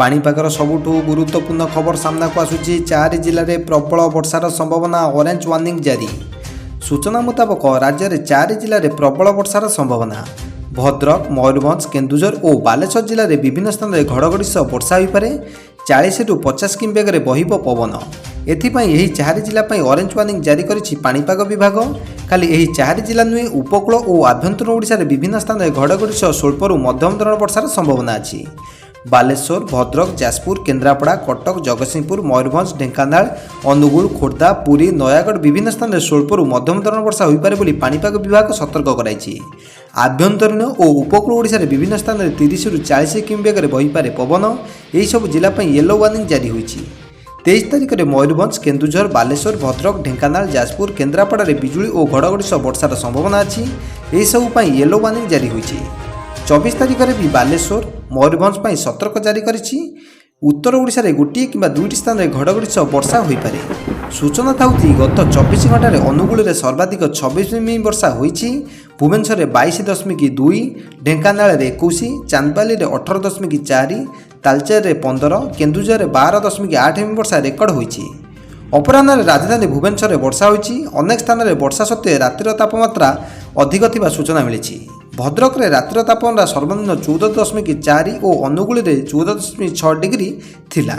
पाणीपागर सबुठु गुरुत्वपूर्ण खबर सामना को आसुची 4 जिले में प्रबल वर्षार संभावना ऑरेंज वार्निंग जारी। सूचना मुताबक राज्य में 4 जिले में प्रबल वर्षार संभावना। भद्रक, मयूरभंज, केन्दुझर और बालेश्वर जिले में विभिन्न स्थान में घड़घड़ी सह वर्षा हो पारे। 40 ରୁ 50 किमी बेग में बहिब पवन। एही 4 जिला ऑरेंज वार्निंग जारी करिछि पाणीपाग विभाग। खाली यही 4 जिला नुहे उपकूल और आभ्यंतर ओडिशा रे विभिन्न स्थान में घड़घड़ी सह स्वल्परू मध्यम धरण वर्षार संभावना अछि। बालेश्वर, भद्रक, जाजपुर, केन्द्रापड़ा, कटक, जगतसिंहपुर, मयूरभंज, ढेंकानाल, अनुगुल, खोर्धा, पुरी, नयागढ़ विभिन्न स्थान में स्वल्परू मध्यम धरण वर्षा हो पारे बोली पाणीपाग विभाग सतर्क कराइछि। आभ्यंतरीण और उपकूल ओडिशा रे विभिन्न स्थान में 30 ରୁ 40 किमी बेग में बहिपारे पवन। यही सब जिला येलो वार्निंग जारी होइछि। 23 तारिख में मयूरभंज, केन्दुझर, बालेश्वर, भद्रक, ढेंकानाल, जाजपुर, केन्द्रापड़ा रे बिजुली और घड़घड़ी सह वर्षार संभावना अछि। यही सब येलो वार्निंग जारी होइछि। 24 तारिख में भी बालेश्वर, मयूरभंज सतर्क जारी करिछि। उत्तर ओडिशा रे गोटे किंबा 2टी स्थान में घड़घड़ी सह वर्षा हो पारे। सूचना थाउथि गत 24 घंटा अनुगुल में सर्वाधिक 26 मिमी वर्षा होइछि। भुवनेश्वर में 22.2, ढेंकानाल में 21, चांदबाली में 18.4, तालचेर में 15, केन्दुझर में 12.8 मिमी वर्षा रेकर्ड होइछि। अपराह्न राजधानी भुवनेश्वर में वर्षा होइछि। अनेक स्थान में वर्षा सत्वे रातिर तापमात्रा अधिक थिबा सूचना मिलिछि। भद्रक रे रातिर तापमात्रा सर्वनिम्न 14.4 और अनुगुल में 14.6 डिग्री थिला।